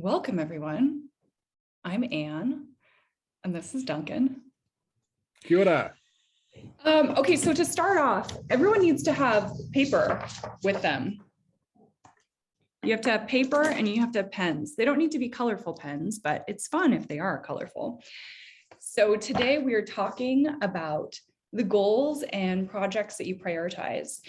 Welcome, everyone. I'm Anne, and this is Duncan. Youre. Okay, so to start off, everyone needs to have paper with them. You have to have paper and you have to have pens. They don't need to be colorful pens, but it's fun if they are colorful. So today we are talking about the goals and projects that you prioritize.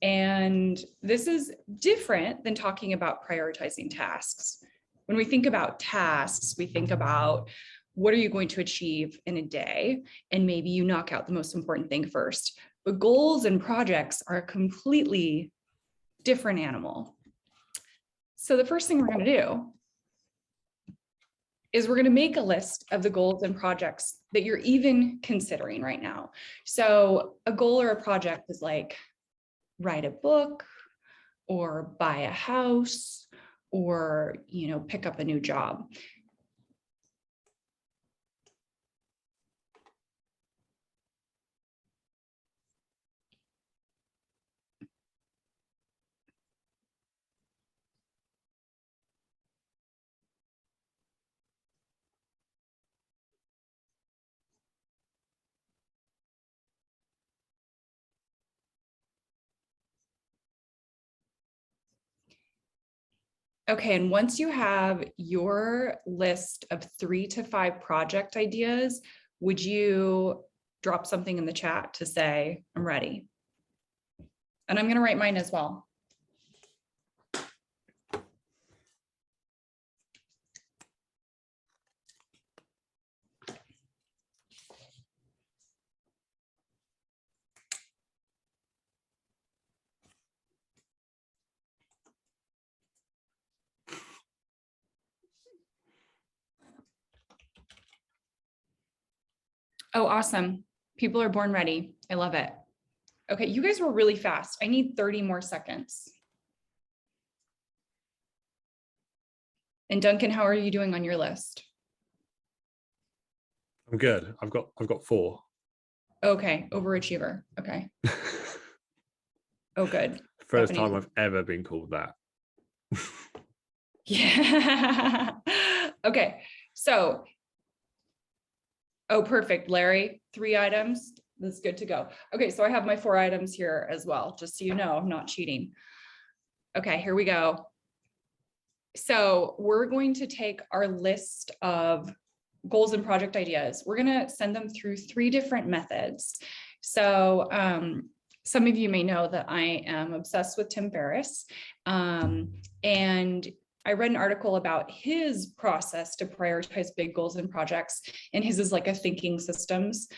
And this is different than talking about prioritizing tasks. When we think about tasks, we think about what are you going to achieve in a day? And maybe you knock out the most important thing first. But goals and projects are a completely different animal. So the first thing we're going to do is we're going to make a list of the goals and projects that you're even considering right now. So a goal or a project is like write a book or buy a house or, pick up a new job. Okay, and once you have your list of 3 to 5 project ideas, would you drop something in the chat to say, I'm ready? And I'm going to write mine as well. Oh, awesome. People are born ready. I love it. Okay, you guys were really fast. I need 30 more seconds. And Duncan, how are you doing on your list? I'm good. I've got 4. Okay, overachiever. Okay. Oh, good. First time I've ever been called that. Yeah. Okay, so oh, perfect, Larry. 3 items. That's good to go. Okay, so I have my 4 items here as well, just so you know, I'm not cheating. Okay, here we go. So we're going to take our list of goals and project ideas. We're going to send them through 3 different methods. So some of you may know that I am obsessed with Tim Ferris. And I read an article about his process to prioritize big goals and projects, and his is like a thinking systems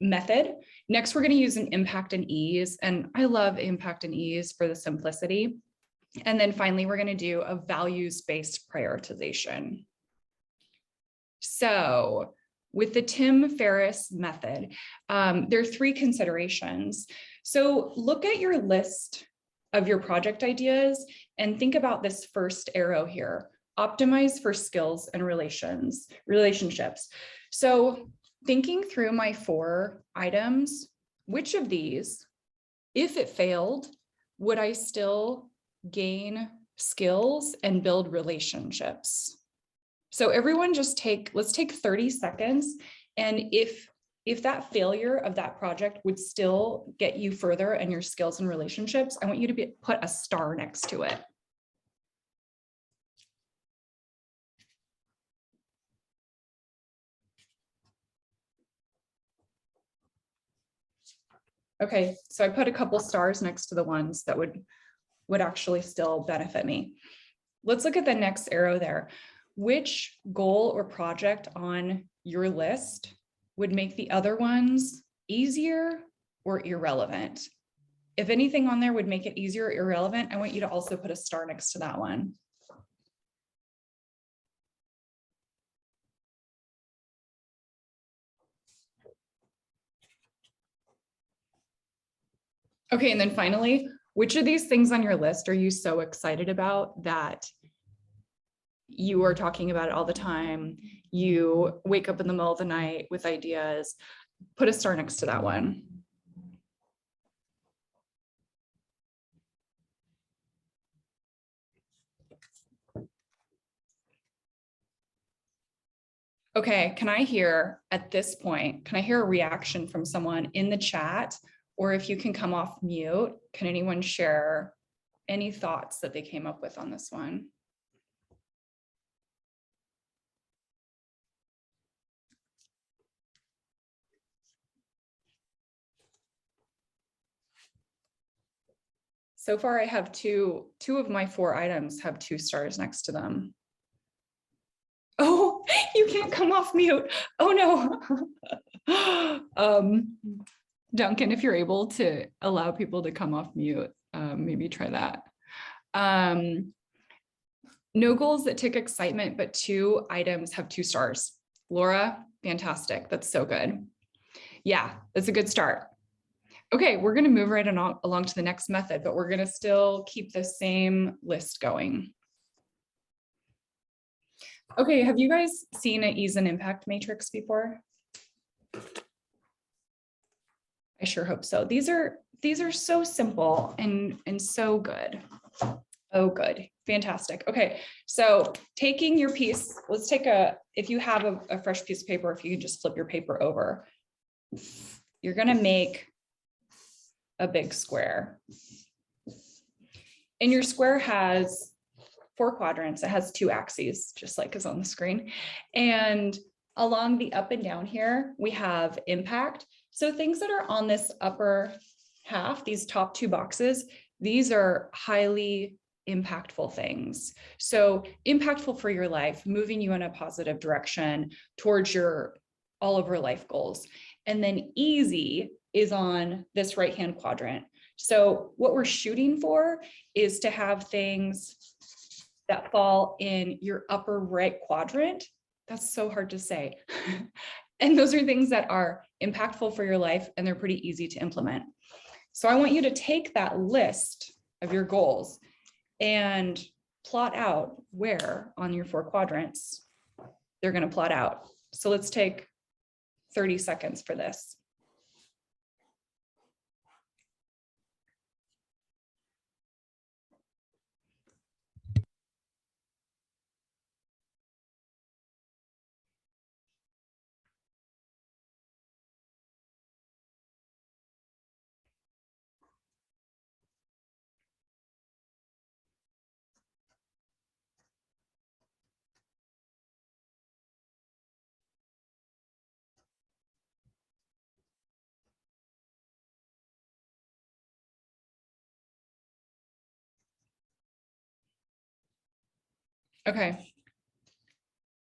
method. Next, we're going to use an impact and ease, and I love impact and ease for the simplicity. And then finally, we're going to do a values-based prioritization. So with the Tim Ferris method, there are 3 considerations. So look at your list of your project ideas and think about this first arrow here, optimize for skills and relationships. So thinking through my 4 items, which of these, if it failed, would I still gain skills and build relationships? So everyone let's take 30 seconds. And if that failure of that project would still get you further in your skills and relationships, I want you to put a star next to it. Okay, so I put a couple stars next to the ones that would actually still benefit me. Let's look at the next arrow there. Which goal or project on your list would make the other ones easier or irrelevant? If anything on there would make it easier or irrelevant, I want you to also put a star next to that one. Okay, and then finally, which of these things on your list are you so excited about that you are talking about it all the time? You wake up in the middle of the night with ideas. Put a star next to that one. Okay, can I hear at this point, can I hear a reaction from someone in the chat? Or if you can come off mute, can anyone share any thoughts that they came up with on this one? So far, I have two of my 4 items have 2 stars next to them. Oh, you can't come off mute. Oh no. Duncan, if you're able to allow people to come off mute, maybe try that. No goals that tick excitement, but 2 items have 2 stars. Laura, fantastic. That's so good. Yeah, that's a good start. Okay, we're going to move right along to the next method, but we're going to still keep the same list going. Okay, have you guys seen an ease and impact matrix before? I sure hope so. These are so simple and so good. Oh, good. Fantastic. Okay, so taking your piece, let's take if you have a fresh piece of paper, if you can just flip your paper over, you're going to make a big square. And your square has 4 quadrants. It has 2 axes, just like is on the screen. And along the up and down here, we have impact. So things that are on this upper half, these top 2 boxes, these are highly impactful things. So impactful for your life, moving you in a positive direction towards all of your life goals. And then easy is on this right-hand quadrant. So what we're shooting for is to have things that fall in your upper right quadrant. That's so hard to say. And those are things that are impactful for your life and they're pretty easy to implement. So I want you to take that list of your goals and plot out where on your 4 quadrants they're going to plot out. So let's take 30 seconds for this. Okay.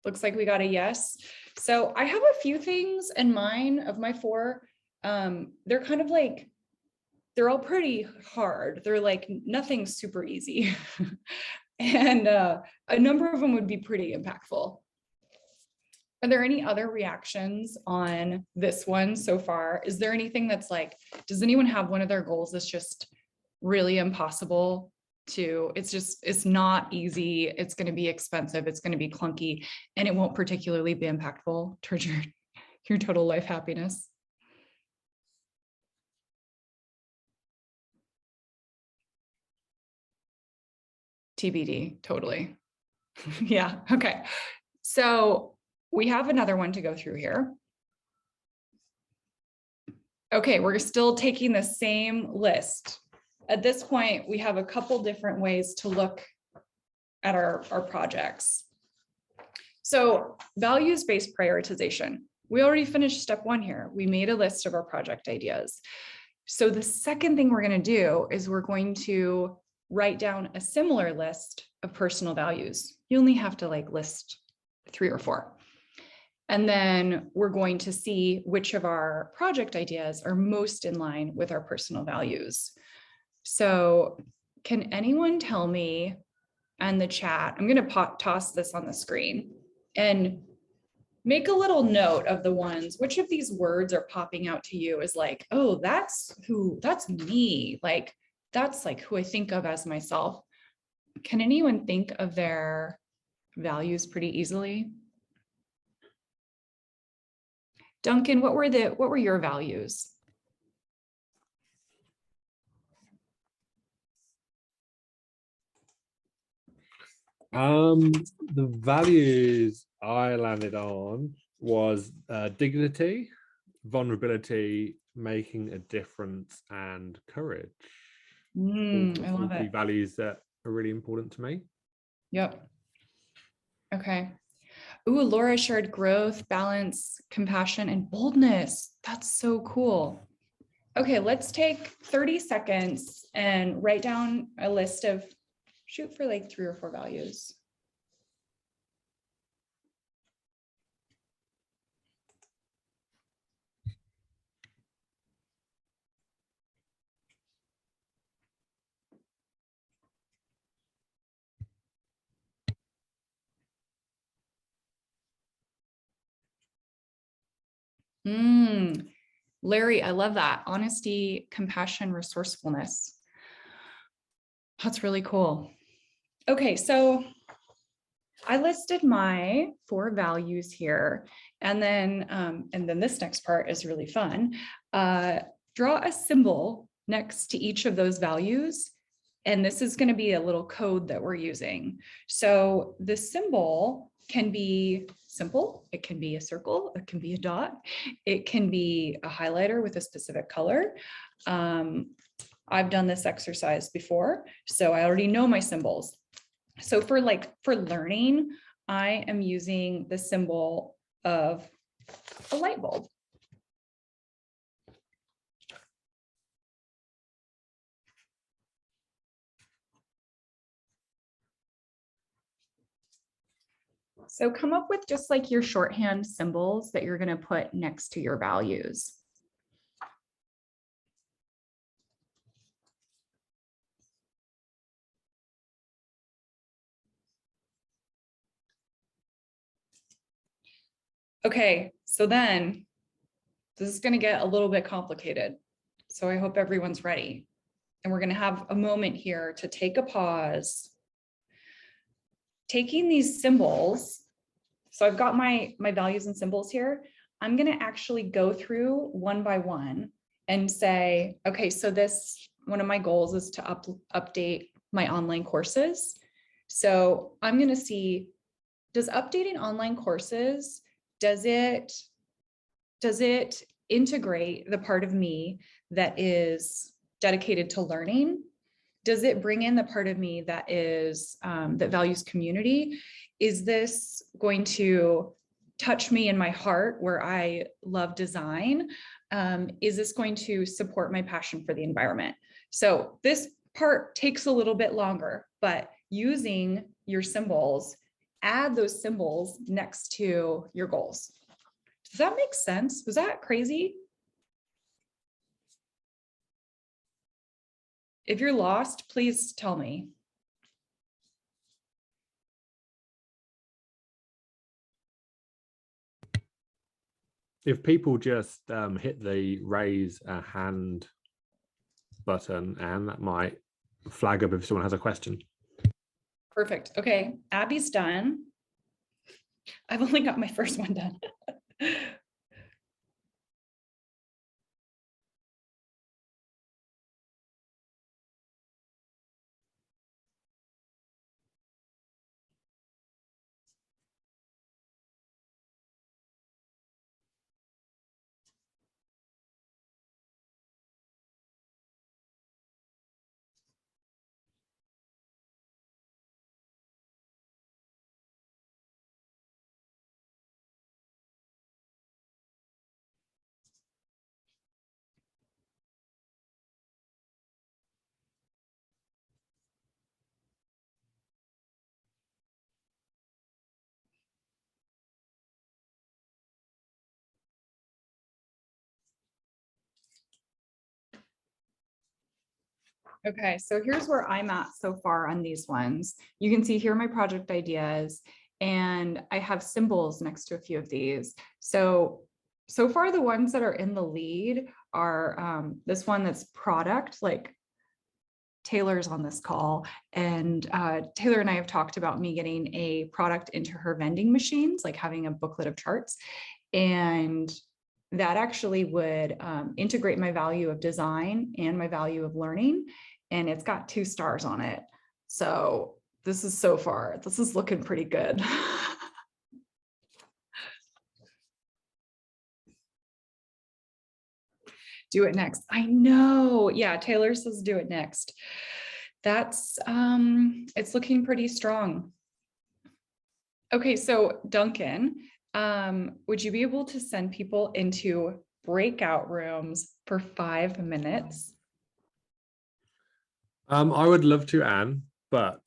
Looks like we got a yes. So I have a few things in mind of my 4. They're kind of like, they're all pretty hard. They're like nothing super easy. And a number of them would be pretty impactful. Are there any other reactions on this one so far? Is there anything that's like, does anyone have one of their goals that's just really impossible to, it's not easy, it's going to be expensive, it's going to be clunky, and it won't particularly be impactful towards your total life happiness? TBD, totally. Yeah, okay. So we have another one to go through here. Okay, we're still taking the same list. At this point, we have a couple different ways to look at our projects. So values-based prioritization. We already finished step 1 here. We made a list of our project ideas. So the second thing we're going to do is we're going to write down a similar list of personal values. You only have to like list 3 or 4. And then we're going to see which of our project ideas are most in line with our personal values. So can anyone tell me in the chat, I'm going to toss this on the screen and make a little note of the ones, which of these words are popping out to you as like, oh, that's me. Like, that's like who I think of as myself. Can anyone think of their values pretty easily? Duncan, what were your values? The values I landed on was dignity, vulnerability, making a difference, and courage. I All love key it. values that are really important to me. Yep. Okay. Ooh, Laura shared growth, balance, compassion, and boldness. That's so cool. Okay, let's take 30 seconds and write down a list of, shoot for like 3 or 4 values. Larry, I love that. Honesty, compassion, resourcefulness. That's really cool. Okay, so I listed my 4 values here, and then this next part is really fun. Draw a symbol next to each of those values, and this is going to be a little code that we're using. So the symbol can be simple. It can be a circle. It can be a dot. It can be a highlighter with a specific color. I've done this exercise before, so I already know my symbols. So for learning, I am using the symbol of a light bulb. So come up with just like your shorthand symbols that you're going to put next to your values. Okay, so then this is going to get a little bit complicated. So I hope everyone's ready. And we're going to have a moment here to take a pause. Taking these symbols, so I've got my values and symbols here. I'm going to actually go through one by one and say, okay, so this, one of my goals is to update my online courses. So I'm going to see, does updating online courses, does it integrate the part of me that is dedicated to learning? Does it bring in the part of me that is that values community? Is this going to touch me in my heart where I love design? Is this going to support my passion for the environment? So this part takes a little bit longer, but using your symbols, add those symbols next to your goals. Does that make sense? Was that crazy? If you're lost, please tell me. If people just hit the raise a hand button, and that might flag up if someone has a question. Perfect. Okay, Abby's done. I've only got my first one done. Okay, so here's where I'm at so far on these ones. You can see here are my project ideas, and I have symbols next to a few of these. So far the ones that are in the lead are this one that's product, like Taylor's on this call, and Taylor and I have talked about me getting a product into her vending machines, like having a booklet of charts. And that actually would integrate my value of design and my value of learning. And it's got 2 stars on it. So this is so far, this is looking pretty good. Do it next. I know. Yeah, Taylor says do it next. That's it's looking pretty strong. Okay, so Duncan, would you be able to send people into breakout rooms for 5 minutes? I would love to, Anne, but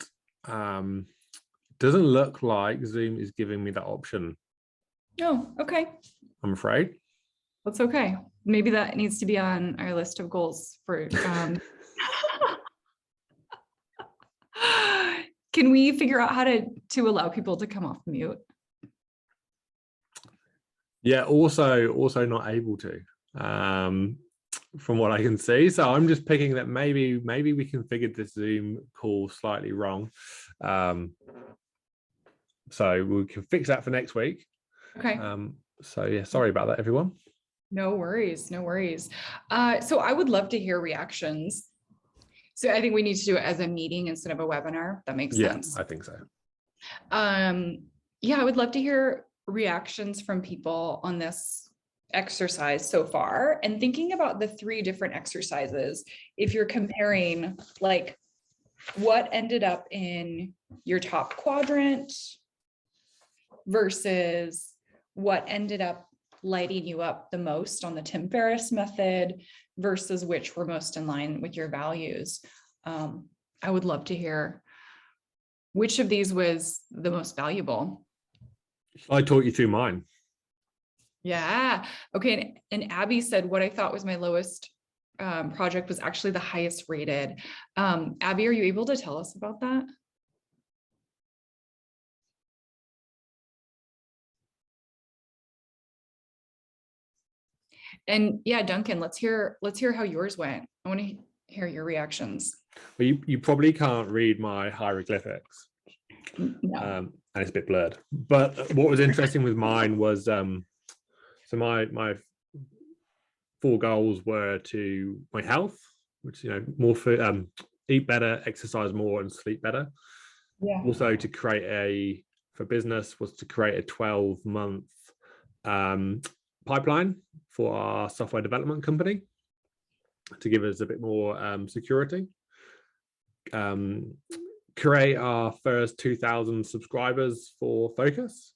doesn't look like Zoom is giving me that option. Oh, okay. I'm afraid. That's okay. Maybe that needs to be on our list of goals for can we figure out how to allow people to come off mute? Yeah, also not able to, from what I can see. So I'm just picking that maybe we configured this Zoom call slightly wrong. So we can fix that for next week. Okay. So yeah, sorry about that, everyone. No worries, no worries. So I would love to hear reactions. So I think we need to do it as a meeting instead of a webinar. That makes sense. Yeah, I think so. Yeah, I would love to hear reactions from people on this exercise so far, and thinking about the 3 different exercises. If you're comparing like what ended up in your top quadrant versus what ended up lighting you up the most on the Tim Ferriss method versus which were most in line with your values. I would love to hear which of these was the most valuable. I taught you through mine. Yeah. Okay. And Abby said what I thought was my lowest project was actually the highest rated. Abby, are you able to tell us about that? And yeah, Duncan, let's hear how yours went. I want to hear your reactions. Well, you probably can't read my hieroglyphics. No. And it's a bit blurred. But what was interesting with mine was so my 4 goals were to my health, which more food, eat better, exercise more, and sleep better. Yeah. Also to create for business was to create a 12-month pipeline for our software development company to give us a bit more security. Create our first 2,000 subscribers for Focus.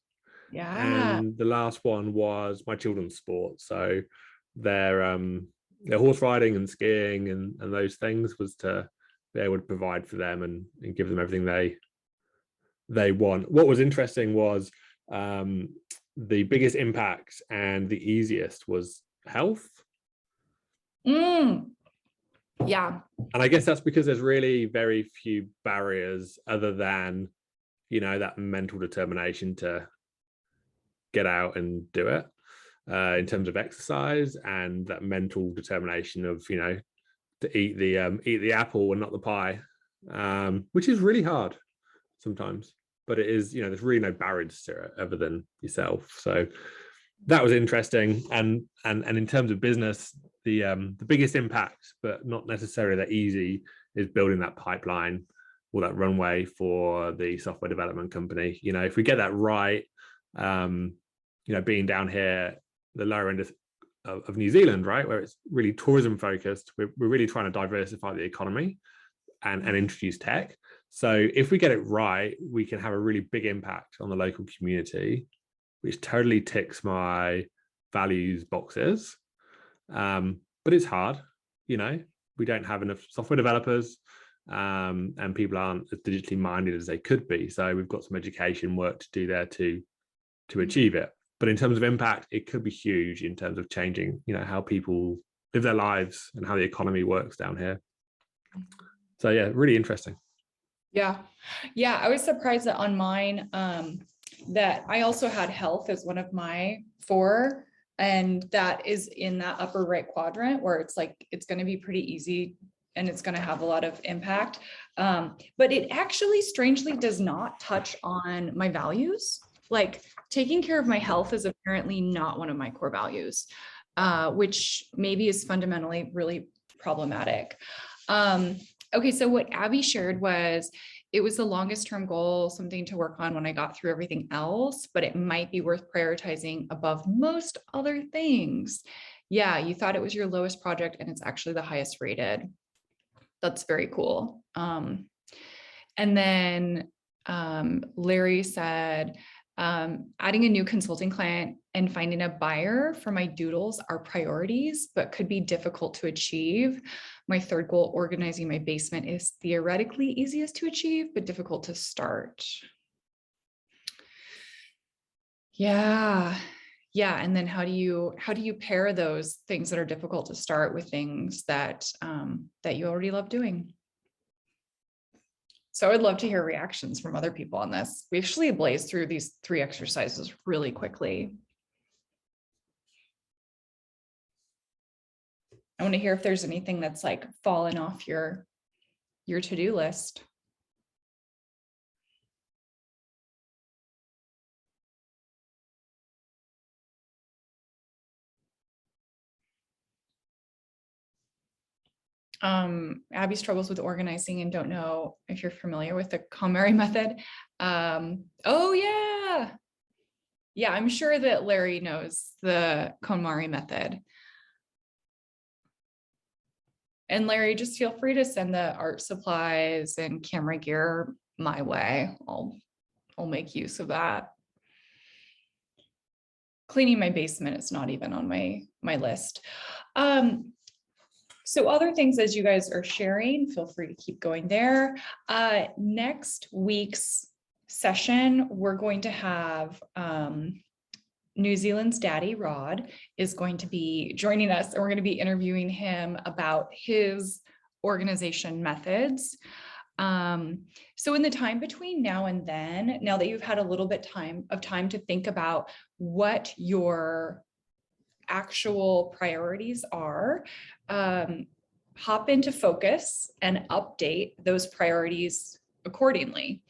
Yeah. And the last one was my children's sport. So their horse riding and skiing and those things was to be able to provide for them and give them everything they want. What was interesting was the biggest impact and the easiest was health. Yeah. And I guess that's because there's really very few barriers other than, that mental determination to get out and do it in terms of exercise, and that mental determination of, to eat the apple and not the pie, which is really hard sometimes. But it is, there's really no barriers to it other than yourself. So that was interesting. And in terms of business, the biggest impact, but not necessarily that easy, is building that pipeline or that runway for the software development company. If we get that right, being down here, the lower end of New Zealand, right, where it's really tourism focused, we're really trying to diversify the economy and introduce tech. So if we get it right, we can have a really big impact on the local community, which totally ticks my values boxes. But it's hard, we don't have enough software developers, and people aren't as digitally minded as they could be. So we've got some education work to do there to achieve it. But in terms of impact, it could be huge in terms of changing, how people live their lives and how the economy works down here. So yeah, really interesting. Yeah. I was surprised that on mine, that I also had health as one of my 4, and that is in that upper right quadrant where it's like, it's going to be pretty easy and it's going to have a lot of impact. But it actually strangely does not touch on my values. Like taking care of my health is apparently not one of my core values, which maybe is fundamentally really problematic. Okay, so what Abby shared was it was the longest term goal, something to work on when I got through everything else, but it might be worth prioritizing above most other things. Yeah, you thought it was your lowest project and it's actually the highest rated. That's very cool. And then Larry said, adding a new consulting client and finding a buyer for my doodles are priorities, but could be difficult to achieve. My third goal, organizing my basement, is theoretically easiest to achieve, but difficult to start. Yeah. Yeah. And then how do you pair those things that are difficult to start with things that that you already love doing? So I would love to hear reactions from other people on this. We actually blazed through these 3 exercises really quickly. I want to hear if there's anything that's like fallen off your to-do list. Abby struggles with organizing and don't know if you're familiar with the KonMari method. Oh yeah. Yeah, I'm sure that Larry knows the KonMari method. And Larry, just feel free to send the art supplies and camera gear my way. I'll make use of that. Cleaning my basement is not even on my list. So other things as you guys are sharing, feel free to keep going there. Next week's session, we're going to have New Zealand's daddy, Rod, is going to be joining us, and we're going to be interviewing him about his organization methods. So in the time between now and then, now that you've had a little bit of time to think about what your actual priorities are, hop into Focus and update those priorities accordingly.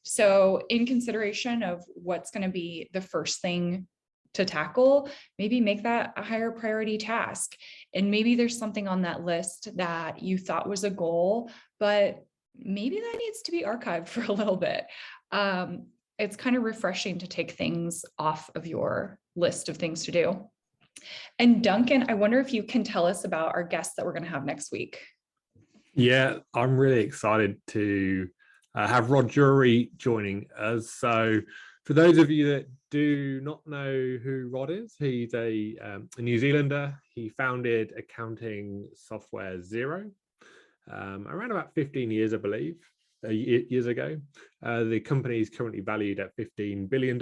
So in consideration of what's going to be the first thing to tackle, maybe make that a higher priority task. And maybe there's something on that list that you thought was a goal, but maybe that needs to be archived for a little bit. It's kind of refreshing to take things off of your list of things to do. And Duncan, I wonder if you can tell us about our guests that we're going to have next week. Yeah, I'm really excited to have Rod Youre joining us. So for those of you that do not know who Rod is, he's a New Zealander. He founded accounting software Xero around about 15 years, I believe, years ago. The company is currently valued at $15 billion,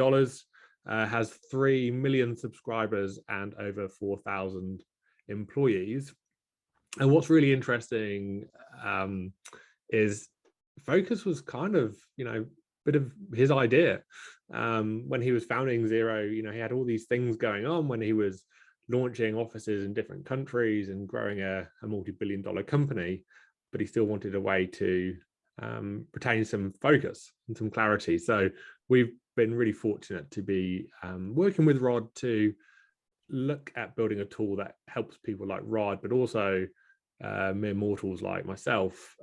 has 3 million subscribers and over 4,000 employees. And what's really interesting is Focus was kind of, a bit of his idea. When he was founding Xero, he had all these things going on when he was launching offices in different countries and growing a multi-billion-dollar company, but he still wanted a way to retain some focus and some clarity. So we've been really fortunate to be working with Rod to look at building a tool that helps people like Rod, but also mere mortals like myself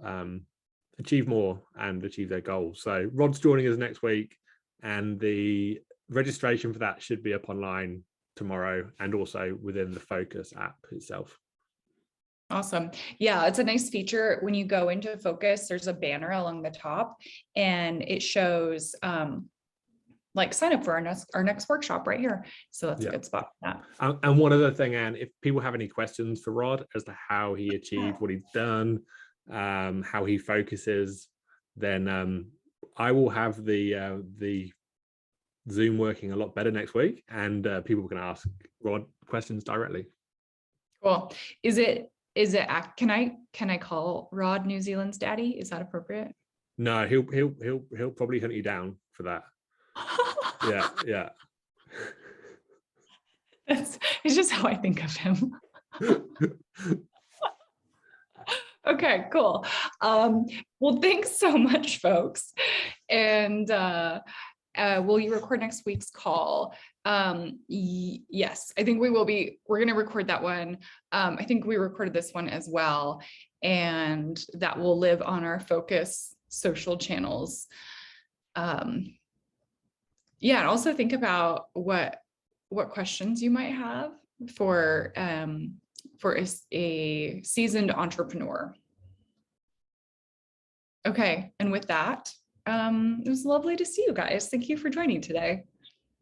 achieve more and achieve their goals. So Rod's joining us next week, and the registration for that should be up online tomorrow and also within the Focus app itself. Awesome. Yeah, it's a nice feature. When you go into Focus, there's a banner along the top and it shows like sign up for our next workshop right here. So that's a good spot for that. And one other thing, Anne, if people have any questions for Rod as to how he achieved what he's done, how he focuses, then I will have the Zoom working a lot better next week, and people can ask Rod questions directly. Cool. Is it can I call Rod New Zealand's daddy? Is that appropriate? No, he'll probably hunt you down for that. Yeah. It's just how I think of him. Okay, cool. Well, thanks so much, folks. And will you record next week's call? Yes, I think we will be. We're going to record that one. I think we recorded this one as well, and that will live on our Focus social channels. Yeah, and also think about what questions you might have for a seasoned entrepreneur. Okay, and with that, it was lovely to see you guys. Thank you for joining today.